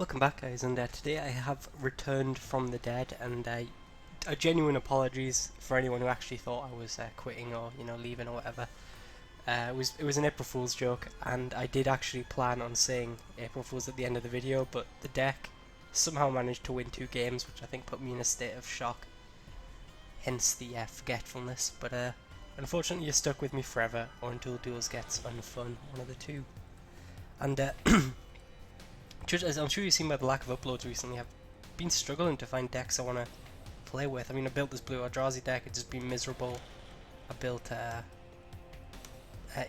Welcome back, guys, and today I have returned from the dead, and a genuine apologies for anyone who actually thought I was quitting or leaving or whatever. It was an April Fool's joke, and I did actually plan on saying April Fool's at the end of the video, but the deck somehow managed to win 2 games, which I think put me in a state of shock. Hence the forgetfulness. But unfortunately, you're stuck with me forever, or until Duels gets unfun, one of the two. And as I'm sure you've seen by the lack of uploads recently, I've been struggling to find decks I want to play with. I mean, I built this blue Eldrazi deck, it's just been miserable. I built a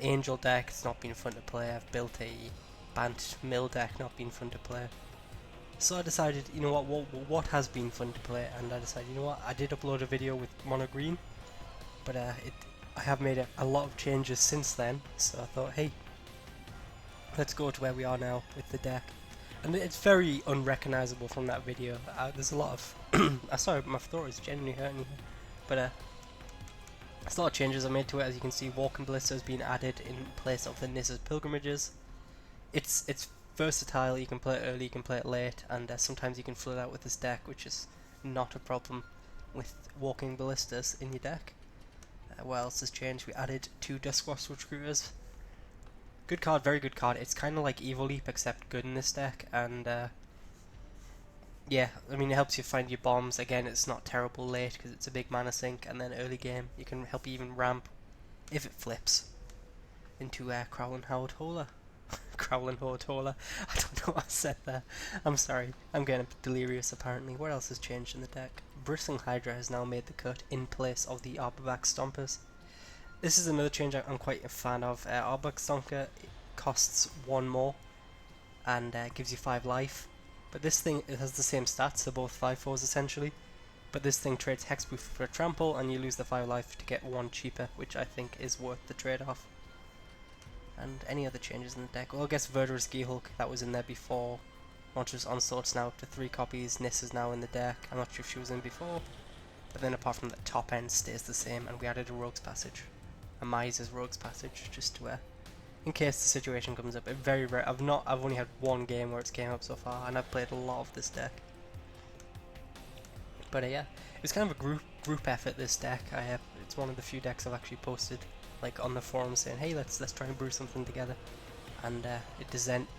Angel deck, it's not been fun to play. I've built a Bant Mill deck, not been fun to play. So I decided, you know what has been fun to play, and I decided, you know what, I did upload a video with Mono Green, but I have made a lot of changes since then, so I thought, hey, let's go to where we are now with the deck. And it's very unrecognisable from that video. There's a lot of... sorry, my throat is genuinely hurting here. But there's a lot of changes I made to it. As you can see, Walking Ballista has been added in place of the Nissa's Pilgrimages. It's versatile. You can play it early, you can play it late, and sometimes you can flood out with this deck, which is not a problem with Walking Ballistas in your deck. What else has changed? We added 2 Duskwasp Recruiters. Good card, very good card. It's kind of like Evil Leap, except good in this deck, and yeah, I mean, it helps you find your bombs. Again, it's not terrible late because it's a big mana sink, and then early game you can help you even ramp if it flips into Crowlin Horde Hola. Crowlin Horde Hola. I don't know what I said there. I'm sorry. I'm getting a bit delirious apparently. What else has changed in the deck? Bristling Hydra has now made the cut in place of the Arborback Stompers. This is another change I'm quite a fan of. Arborback Stomper costs 1 more and gives you 5 life. But this thing, it has the same stats, they're both 5/4s essentially. But this thing trades Hexproof for a trample, and you lose the 5 life to get 1 cheaper, which I think is worth the trade-off. And any other changes in the deck? Well, I guess Verdurous Gearhulk, that was in there before. Monstrous Onslaught's now up to 3 copies. Nis is now in the deck. I'm not sure if she was in before. But then apart from the top end stays the same, and we added a Rogue's Passage. A Miser's Rogue's Passage, just to in case the situation comes up. Very rare. I've only had 1 game where it's came up so far, and I've played a lot of this deck. But yeah, it was kind of a group effort. This deck, it's one of the few decks I've actually posted like on the forums saying, hey, let's try and brew something together. And it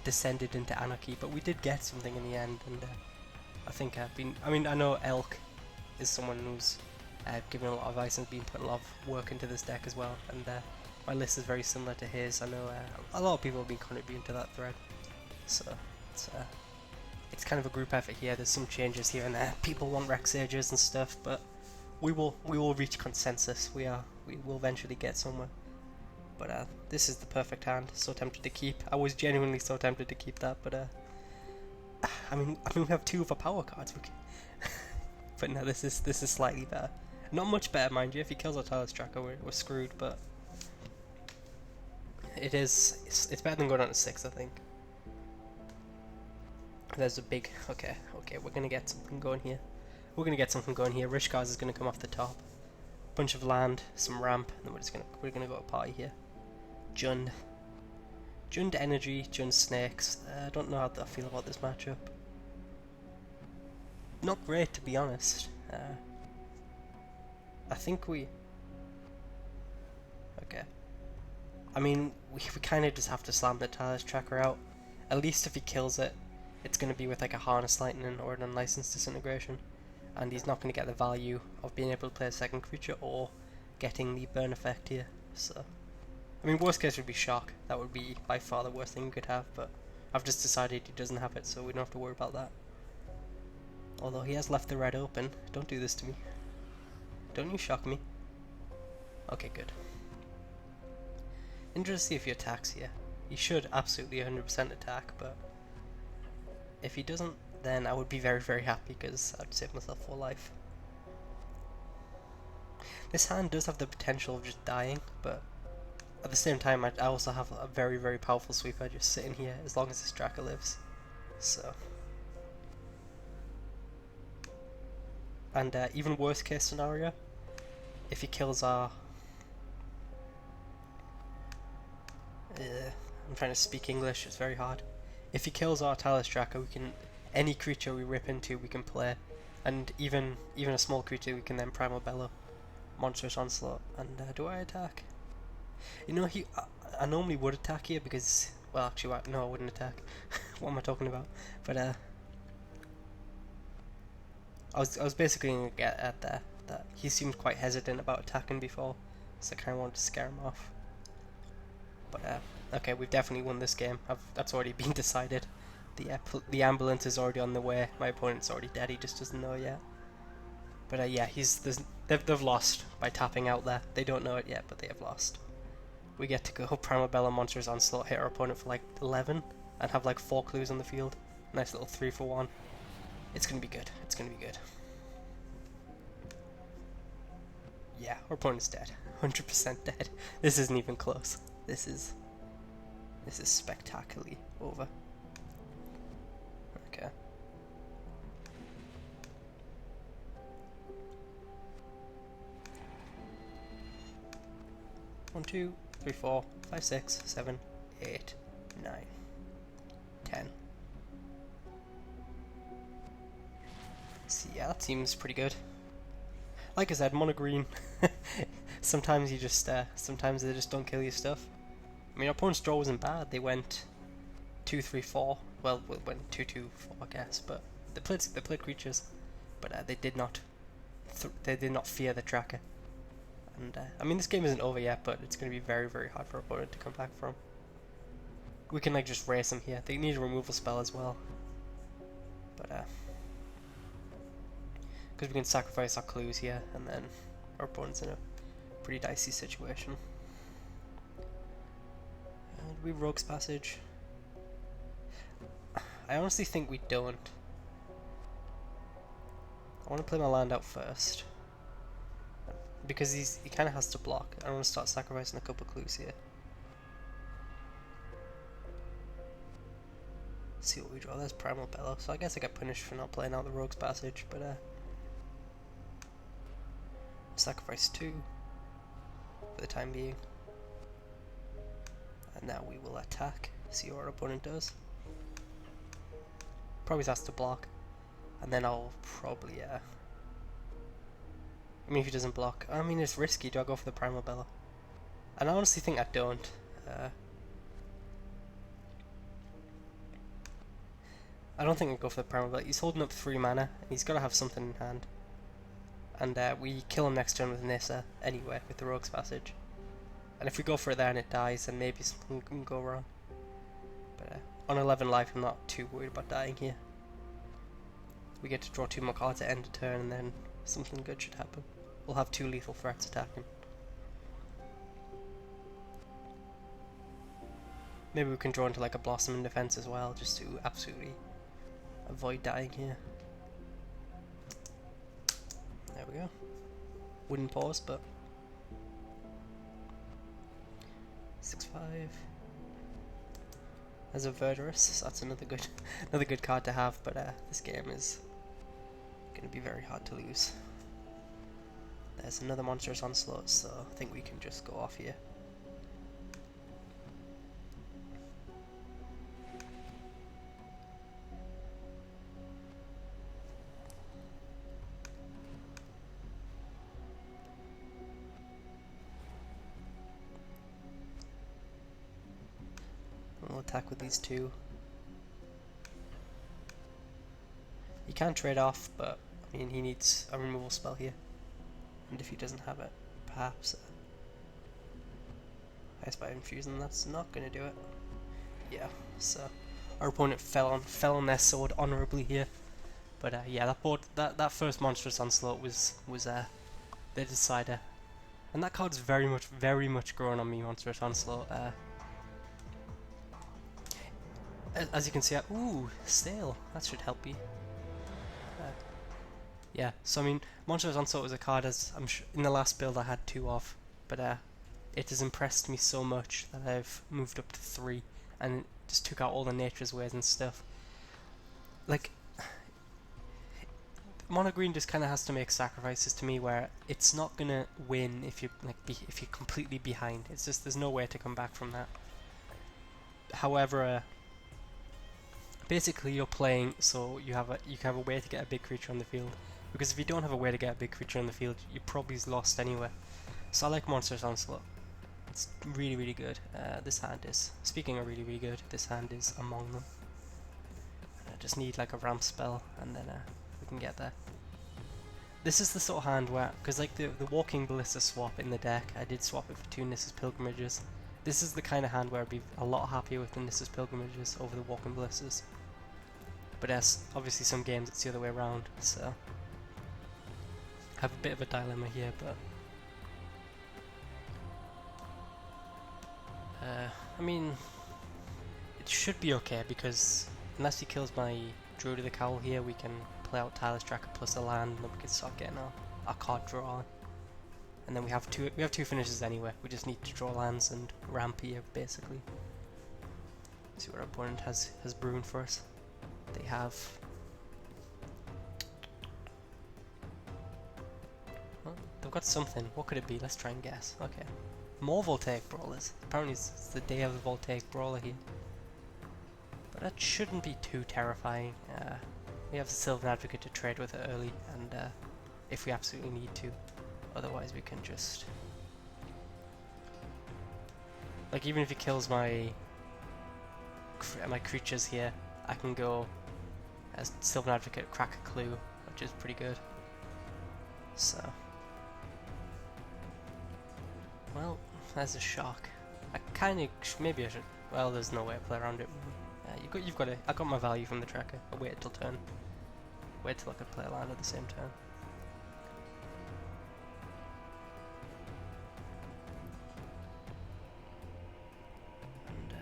descended into anarchy, but we did get something in the end. And I think I know Elk is someone who's given a lot of advice and been putting a lot of work into this deck as well, and my list is very similar to his. I know a lot of people have been contributing to that thread, so it's kind of a group effort here. There's some changes here and there. People want Rex Sages and stuff, but we will reach consensus. We will eventually get somewhere. But this is the perfect hand. So tempted to keep. I was genuinely so tempted to keep that, but I mean we have 2 overpower cards. But no, this is slightly better. Not much better, mind you. If he kills our Talus Tracker, we're screwed, but it's better than going on to 6, I think. There's a big... Okay, we're gonna get something going here. Rishkars is gonna come off the top. Bunch of land, some ramp, and then we're gonna go to party here. Jund Energy, Jund Snakes. I don't know how I feel about this matchup. Not great, to be honest. I think we... Okay. I mean, we kind of just have to slam the Talus Tracker out. At least if he kills it, it's going to be with like a Harness Lightning or an Unlicensed Disintegration. And he's not going to get the value of being able to play a second creature or getting the burn effect here. So, I mean, worst case would be Shock. That would be by far the worst thing you could have, but I've just decided he doesn't have it, so we don't have to worry about that. Although he has left the red open. Don't do this to me. Don't you shock me. Okay, good. Interested to see if he attacks here. He should absolutely 100% attack, but if he doesn't, then I would be very, very happy because I'd save myself 4 life. This hand does have the potential of just dying, but at the same time I also have a very, very powerful sweeper just sitting here as long as this tracker lives. So... And even worst case scenario, if he kills our... I'm trying to speak English, it's very hard. If he kills our Talus Tracker, we can any creature we rip into we can play, and even a small creature we can then Primal Bellow, Monstrous Onslaught, and do I attack? You know, I normally would attack here because, well, actually, no, I wouldn't attack. What am I talking about? But I was basically gonna get at that he seemed quite hesitant about attacking before, so I kind of wanted to scare him off. But okay, we've definitely won this game. That's already been decided. The ambulance is already on the way. My opponent's already dead. He just doesn't know yet. But yeah, they've lost by tapping out there. They don't know it yet, but they have lost. We get to go Primal Bellow, Monstrous Onslaught, hit our opponent for like 11, and have like 4 clues on the field. Nice little 3-for-1. It's gonna be good. It's gonna be good. Yeah, our opponent's dead. 100% dead. This isn't even close. This is spectacularly over. Okay. One, 2, 3, 4, 5, 6, 7, 8, 9, 10. So yeah, that seems pretty good. Like I said, mono green. Sometimes you just sometimes they just don't kill your stuff. I mean, our opponent's draw wasn't bad. They went 2, 3, 4. Well, it went 2, 2, 4, I guess. But they played creatures, but they did not fear the tracker. And I mean, this game isn't over yet, but it's going to be very, very hard for our opponent to come back from. We can like just race them here. They need a removal spell as well, but because we can sacrifice our clues here, and then our opponent's in a pretty dicey situation. And we Rogue's Passage. I honestly think we don't. I want to play my land out first, because he kind of has to block. I want to start sacrificing a couple clues here. See what we draw. There's Primal Bellow, so I guess I get punished for not playing out the Rogue's Passage, but sacrifice 2 for the time being. And now we will attack, see what our opponent does. Probably has to block, and then I'll probably I mean, if he doesn't block, I mean, it's risky. Do I go for the Primal Bellow? And I honestly think I don't. I don't think I go for the Primal Bellow. He's holding up 3 mana, and he's got to have something in hand. And we kill him next turn with Nissa anyway, with the Rogue's Passage. And if we go for it there and it dies, then maybe something can go wrong. But on 11 life, I'm not too worried about dying here. We get to draw 2 more cards at end of turn, and then something good should happen. We'll have 2 lethal threats attacking. Maybe we can draw into like a Blossom in defense as well, just to absolutely avoid dying here. There we go. Wouldn't pause, but 6/5. As a Verdurous, so that's another good card to have. But this game is going to be very hard to lose. There's another Monstrous Onslaught, so I think we can just go off here. We'll attack with these 2. He can trade off, but I mean, he needs a removal spell here. And if he doesn't have it, perhaps I spy Infusion. That's not going to do it. Yeah, so our opponent fell on their sword honorably here. But yeah, that first Monstrous Onslaught was the decider. And that card's very much growing on me, Monstrous Onslaught. As you can see, ooh, Stale. That should help you. Yeah, so I mean, Monstrous Onslaught was a card, as I'm sure in the last build I had 2 of, but it has impressed me so much that I've moved up to 3, and just took out all the Nature's Ways and stuff. Like, Mono Green just kind of has to make sacrifices to me, where it's not gonna win if you if you're completely behind. It's just there's no way to come back from that. However, Basically, you're playing so you can have a way to get a big creature on the field. Because if you don't have a way to get a big creature on the field, you're probably lost anyway. So I like Monstrous Onslaught. It's really, really good. This hand is, speaking of really, really good, this hand is among them. I just need like a ramp spell, and then we can get there. This is the sort of hand where, because like the Walking Ballista swap in the deck, I did swap it for 2 Nissa's Pilgrimages. This is the kind of hand where I'd be a lot happier with the Nissa's Pilgrimages over the Walking Ballistas. But there's obviously some games it's the other way around, so I have a bit of a dilemma here, but I mean, it should be okay, because unless he kills my Druid of the Cowl here, we can play out Tireless Tracker plus a land, and then we can start getting our card draw on. And then we have two finishes anyway. We just need to draw lands and ramp here, basically. See what our opponent has brewing for us. They have. Well, they've got something. What could it be? Let's try and guess. Okay. More Voltaic Brawlers. Apparently it's the day of the Voltaic Brawler here. But that shouldn't be too terrifying. We have the Sylvan Advocate to trade with it early, and if we absolutely need to. Otherwise we can just... like, even if he kills my creatures here, I can go as Sylvan Advocate, crack a clue, which is pretty good. So... well, there's a shock. I kinda... maybe I should... well, there's no way to play around it. You've got to... I got my value from the tracker. I waited till turn. Wait till I could play a land at the same turn. And,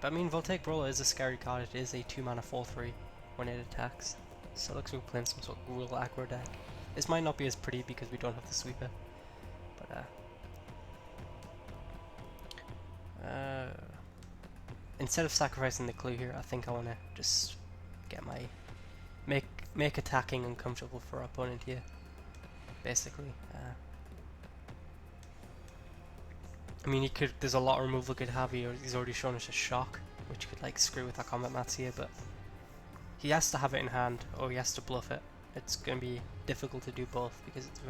but I mean, Voltaic Brawler is a scary card. It is a 2-mana 4/3 when it attacks. So it looks like we're playing some sort of Gruul aggro deck. This might not be as pretty because we don't have the sweeper. But, instead of sacrificing the clue here, I think I want to just get my... make attacking uncomfortable for our opponent here, basically. I mean, there's a lot of removal he could have here. He's already shown us a shock, which could like screw with our combat mats here, but he has to have it in hand, or he has to bluff it. It's going to be difficult to do both, because it's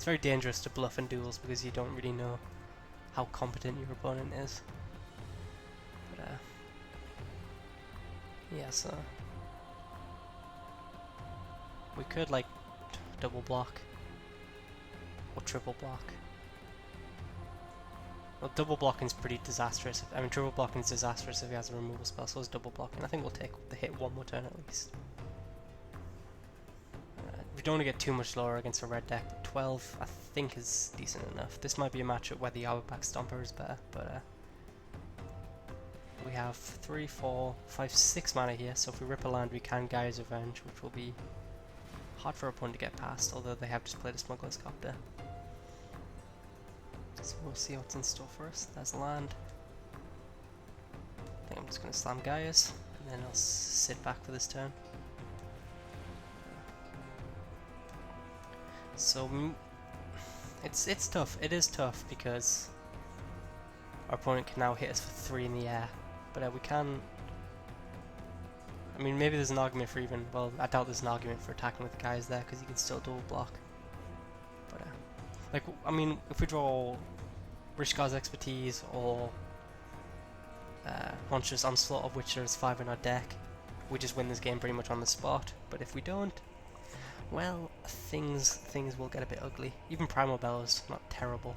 very dangerous to bluff in duels, because you don't really know how competent your opponent is. But yeah, so we could like double block or triple block. Well, double blocking is pretty disastrous. I mean, triple blocking is disastrous if he has a removal spell, so is double blocking. I think we'll take the hit one more turn at least. We don't want to get too much lower against a red deck. 12, I think, is decent enough. This might be a matchup where the Outback Stomper is better, but we have 3, 4, 5, 6 mana here, so if we rip a land, we can Gaia's Revenge, which will be hard for our opponent to get past, although they have just played a Smuggler's Copter. So we'll see what's in store for us. There's a land. I think I'm just going to slam Gaia's, and then I'll sit back for this turn. So it's tough. It is tough because our opponent can now hit us for 3 in the air, but we can. I mean, maybe there's an argument for even. Well, I doubt there's an argument for attacking with the guys there because you can still double block. But like, I mean, if we draw Rishkar's Expertise or Monstrous Onslaught, of which there's 5 in our deck, we just win this game pretty much on the spot. But if we don't, well, things will get a bit ugly. Even Primal Bellow's not terrible,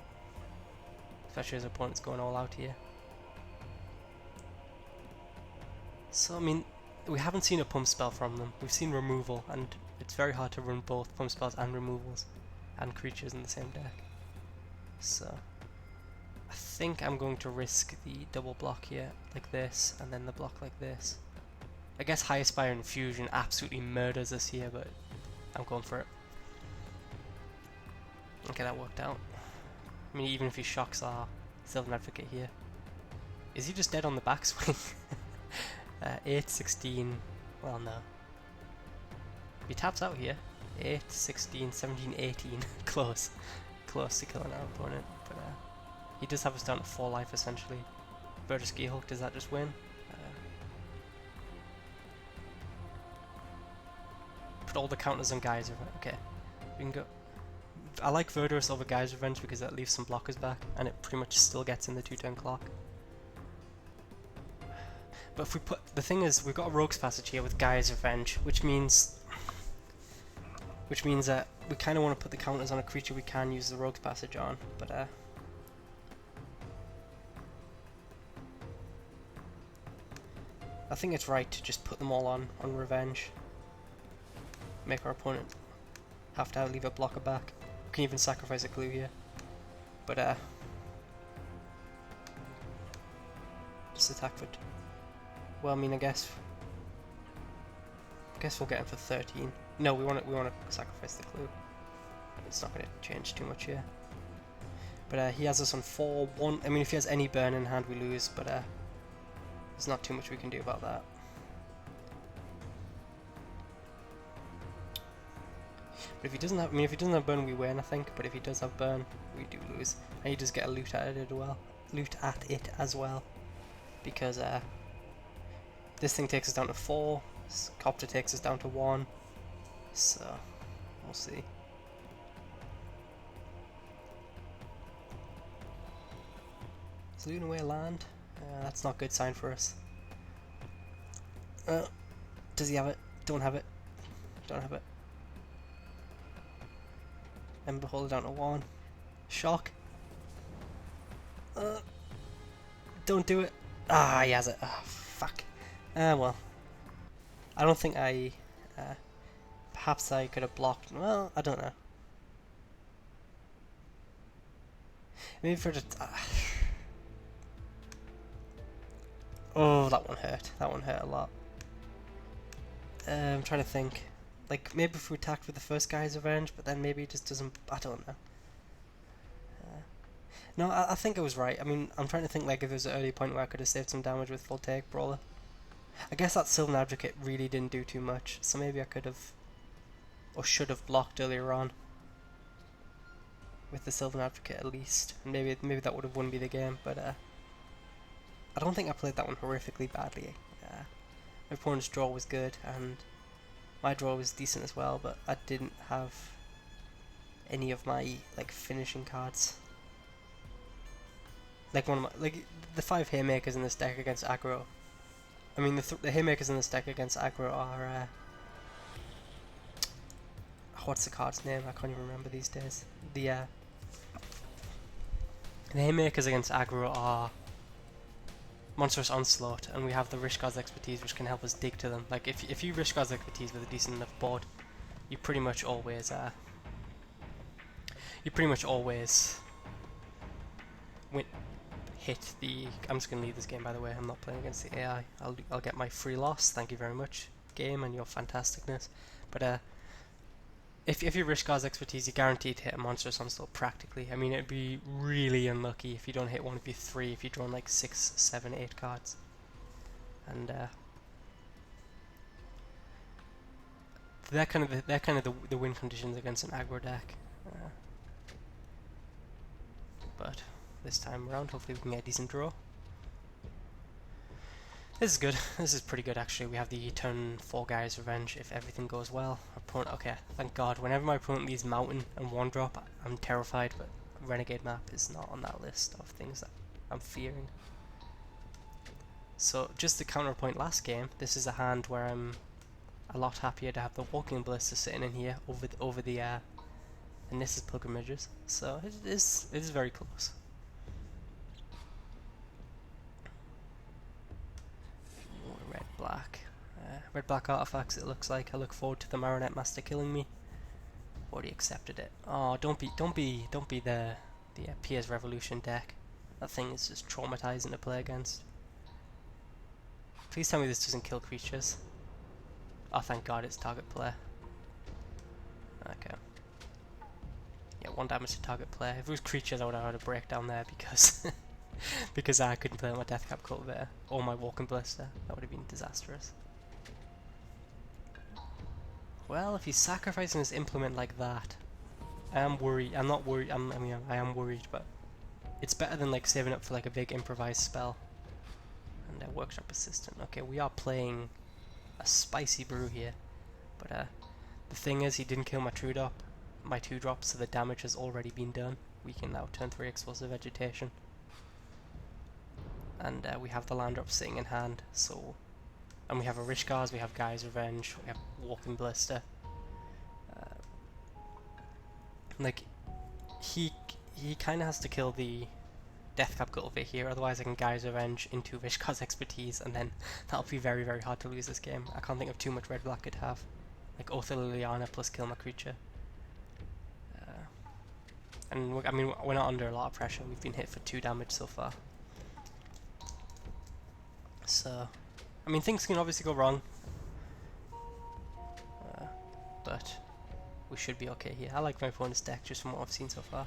especially as our opponent's going all out here. So I mean, we haven't seen a pump spell from them. We've seen removal, and it's very hard to run both pump spells and removals and creatures in the same deck. So I think I'm going to risk the double block here, like this, and then the block like this. I guess High Aspire and Fusion absolutely murders us here, but I'm going for it. Okay, that worked out. I mean, even if he shocks our Sylvan Advocate here. Is he just dead on the backswing? 8, 16, well no. He taps out here. 8, 16, 17, 18. Close. Close to killing our opponent. But he does have us down to 4 life essentially. Burgess Gearhulk, does that just win? put all the counters on Guy's Revenge. Okay, we can go. I like Verdurous over Guy's Revenge because that leaves some blockers back, and it pretty much still gets in the 2-turn clock. But if we put, the thing is, we've got a Rogue's Passage here with Guy's Revenge, which means that we kind of want to put the counters on a creature we can use the Rogue's Passage on, but I think it's right to just put them all on Revenge. Make our opponent have to leave a blocker back. We can even sacrifice a clue here, but just attack for. Well, I mean, I guess we'll get him for 13. No, we want to sacrifice the clue. It's not going to change too much here. But he has us on 4-1. I mean, if he has any burn in hand, we lose. But there's not too much we can do about that. But if he doesn't have, I mean, if he doesn't have burn, we win, I think. But if he does have burn, we do lose. And he does get a loot at it as well. Because this thing takes us down to 4. Copter takes us down to 1. So we'll see. Is looting away land? That's not a good sign for us. Does he have it? Don't have it. Don't have it. Ember hold it down to 1. Shock. Don't do it. Ah, he has it. Ah, fuck. Well. I don't think I... perhaps I could have blocked... Well, I don't know. Maybe for the... Oh, that one hurt. That one hurt a lot. I'm trying to think. Like, maybe if we attacked with the first Guy's Revenge, but then maybe it just doesn't... I don't know. No, I think I was right. I mean, I'm trying to think like if there was an early point where I could have saved some damage with Full Take Brawler. I guess that Sylvan Advocate really didn't do too much, so maybe I could have... or should have blocked earlier on. With the Sylvan Advocate at least. And maybe that would have won me the game, but I don't think I played that one horrifically badly. My opponent's draw was good, and my draw was decent as well, but I didn't have any of my like finishing cards. Like the 5 Haymakers in this deck against Aggro. I mean the Haymakers in this deck against Aggro are what's the card's name? I can't even remember these days. The Haymakers against Aggro are Monstrous Onslaught, and we have the Rishkar's Expertise, which can help us dig to them. Like if you Rishkar's Expertise with a decent enough board, you pretty much always hit the... I'm just gonna leave this game, by the way. I'm not playing against the AI. I'll get my free loss. Thank you very much, game, and your fantasticness. But if you Rishkar's Expertise, you're guaranteed to hit a Monstrous Onslaught practically. I mean, it'd be really unlucky if you don't hit one of your 3, if you draw like 6, 7, 8 cards. And they're kind of the win conditions against an aggro deck. But this time around, hopefully we can get a decent draw. This is good. This is pretty good actually. We have the turn 4 Guy's Revenge if everything goes well. Opponent, okay, thank God. Whenever my opponent leaves Mountain and 1-drop, I'm terrified, but Renegade map is not on that list of things that I'm fearing. So just to counterpoint last game, this is a hand where I'm a lot happier to have the Walking Ballista sitting in here over the Nissa's Pilgrimages. So it is very close. Red-black artifacts, it looks like. I look forward to the Marionette Master killing me. Already accepted it. Oh, don't be the Pier's Revolution deck. That thing is just traumatizing to play against. Please tell me this doesn't kill creatures. Oh, thank God, it's target play. Okay. Yeah, 1 damage to target play. If it was creatures, I would have had a breakdown there because because I couldn't play my Deathcap Cultivator or my Walking Ballista. That would have been disastrous. Well, if he's sacrificing his implement like that, I am worried. I'm not worried. I mean, I am worried, but it's better than like saving up for like a big improvised spell. And a Workshop Assistant. Okay, we are playing a spicy brew here, but The thing is, he didn't kill my 2-drop, so the damage has already been done. We can now turn 3 explosive vegetation. And we have the land drop sitting in hand, so... And we have a Rishkars, we have Guy's Revenge, we have Walking Blister. Like, he kind of has to kill the Deathcap Cultivate here, otherwise I can Guy's Revenge into Rishkar's Expertise, and then that'll be very, very hard to lose this game. I can't think of too much red-black could have. Like Aether Liliana plus kill my creature. And I mean, we're not under a lot of pressure. We've been hit for 2 damage so far. So, I mean, things can obviously go wrong, but we should be okay here. I like my opponent's deck just from what I've seen so far.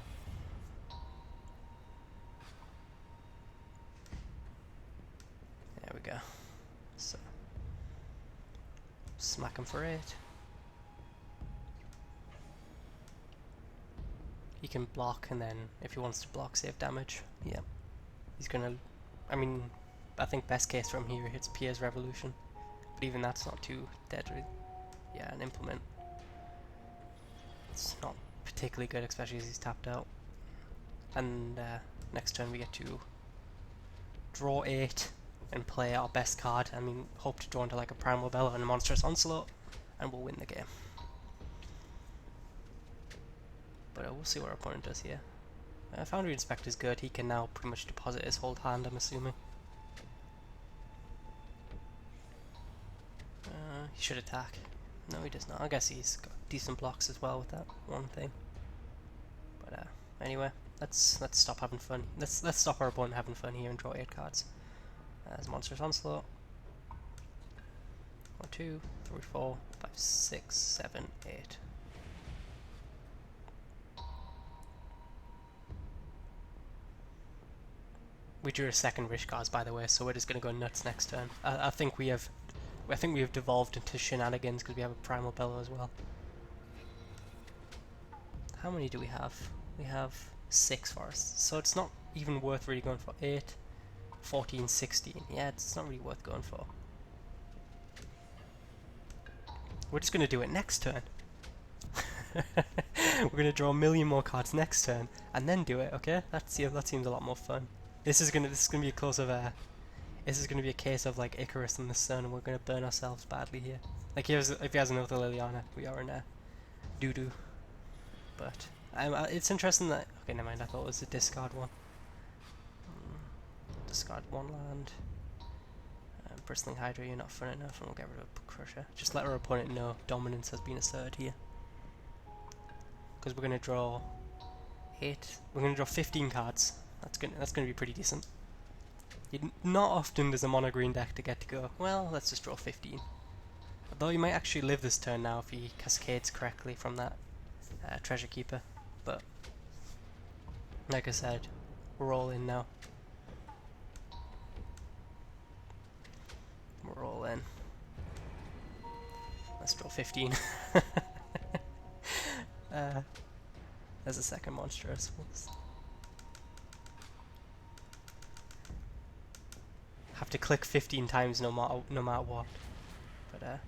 There we go. So, smack him for 8. He can block, and then if he wants to block, save damage. Yeah, he's gonna. I mean, I think best case from here hits Pierre's Revolution, but even that's not too deadly. Yeah, an Implement. It's not particularly good, especially as he's tapped out. And next turn we get to draw 8 and play our best card. I mean, hope to draw into like a Primal Bella and a Monstrous Onslaught, and we'll win the game. But we'll see what our opponent does here. Foundry Inspector is good. He can now pretty much deposit his whole hand, I'm assuming. He should attack. No, he does not. I guess he's got decent blocks as well with that one thing. But anyway, let's stop having fun. Let's stop our opponent having fun here and draw 8 cards. As Monstrous Onslaught. 1, 2, 3, 4, 5, 6, 7, 8. We drew a second Rishkars, by the way, so we're just going to go nuts next turn. I think we have devolved into Shenanigans because we have a Primal Bellow as well. How many do we have? We have 6 forests, so it's not even worth really going for 8, 14, 16. Yeah, it's not really worth going for. We're just going to do it next turn. We're going to draw a million more cards next turn and then do it. Okay, that seems a lot more fun. This is gonna be a close of this is gonna be a case of like Icarus and the sun, and we're gonna burn ourselves badly here. Like if he has an Aether Liliana, we are in a doo doo. But it's interesting that okay, never mind. I thought it was a discard one. Discard 1 land. Bristling Hydra, you're not fun enough, and we'll get rid of Crusher. Just let our opponent know dominance has been asserted here. Because we're gonna draw 8. We're gonna draw 15 cards. That's gonna be pretty decent. Not often does a mono green deck to get to go, well, let's just draw 15. Although he might actually live this turn now if he cascades correctly from that Treasure Keeper. But like I said, we're all in now. We're all in. Let's draw 15. There's a second monster, I suppose. Have to click 15 times no matter what. But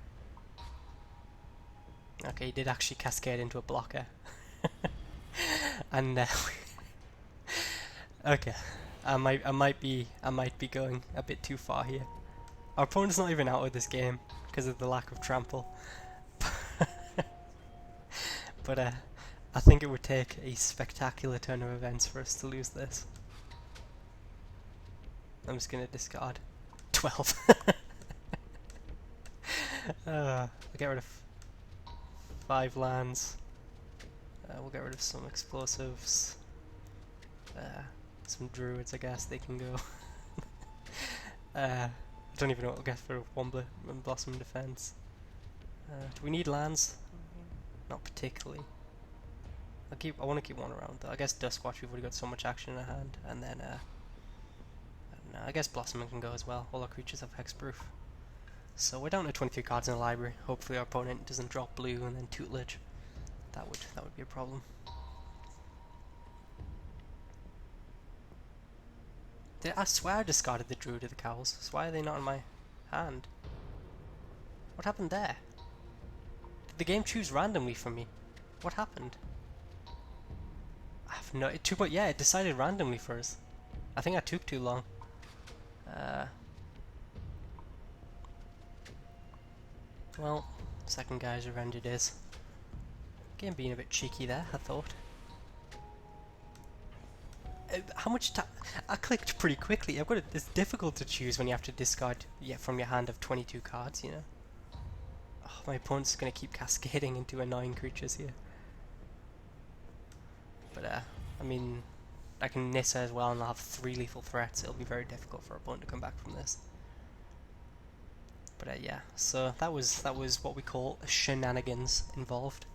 okay, he did actually cascade into a blocker. And okay, I might be going a bit too far here. Our opponent's not even out of this game because of the lack of trample. But I think it would take a spectacular turn of events for us to lose this. I'm just gonna discard 12. I'll get rid of 5 lands. We'll get rid of some explosives. Some druids, I guess they can go. I don't even know what we'll get for one Blossom Defense. Do we need lands? Not particularly. I want to keep one around though. I guess Duskwatch, we've already got so much action in our hand, and then I guess Blossoming can go as well. All our creatures have hexproof. So we're down to 23 cards in the library. Hopefully our opponent doesn't drop blue and then tutelage. That would be a problem. I swear I discarded the Druid of the Cowls. So why are they not in my hand? What happened there? the game choose randomly for me. What happened? I have no... yeah, it decided randomly for us. I think I took too long. Well, second guy's revenge it is. Game being a bit cheeky there, I thought. How much time? I clicked pretty quickly. It's difficult to choose when you have to discard from your hand of 22 cards, you know. Oh, my opponent's gonna keep cascading into annoying creatures here. But I mean, I can Nissa as well, and I'll have 3 lethal threats. It'll be very difficult for a opponent to come back from this. But yeah, so that was what we call shenanigans involved.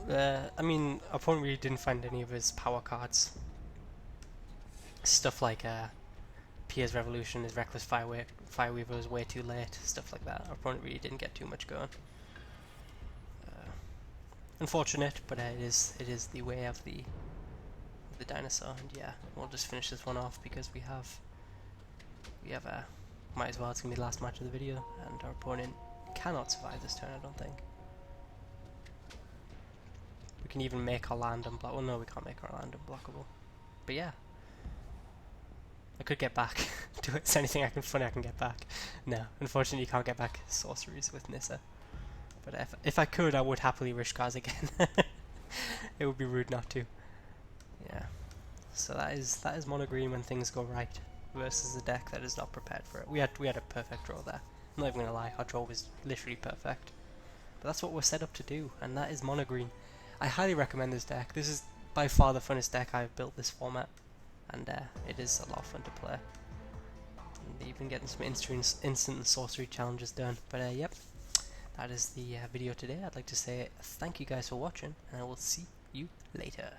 I mean, our opponent really didn't find any of his power cards. Stuff like Pier's Revolution, his Reckless Fireweaver was way too late, stuff like that. Our opponent really didn't get too much going. Unfortunate, but it is the way of the dinosaur. And yeah, we'll just finish this one off because we have might as well, it's gonna be the last match of the video, and our opponent cannot survive this turn, I don't think. We can even make our land unblockable. Well, no, we can't make our land unblockable. But yeah, I could get back. Do it. Is there anything funny I can get back? No, unfortunately, you can't get back sorceries with Nissa. But if I could, I would happily rishkars again. It would be rude not to. Yeah. So that is mono green when things go right, versus a deck that is not prepared for it. We had a perfect draw there. I'm not even gonna lie, our draw was literally perfect. But that's what we're set up to do, and that is mono green. I highly recommend this deck. This is by far the funnest deck I've built this format, and it is a lot of fun to play. And even getting some instant sorcery challenges done. But yep, that is the video today. I'd like to say thank you guys for watching, and I will see you later.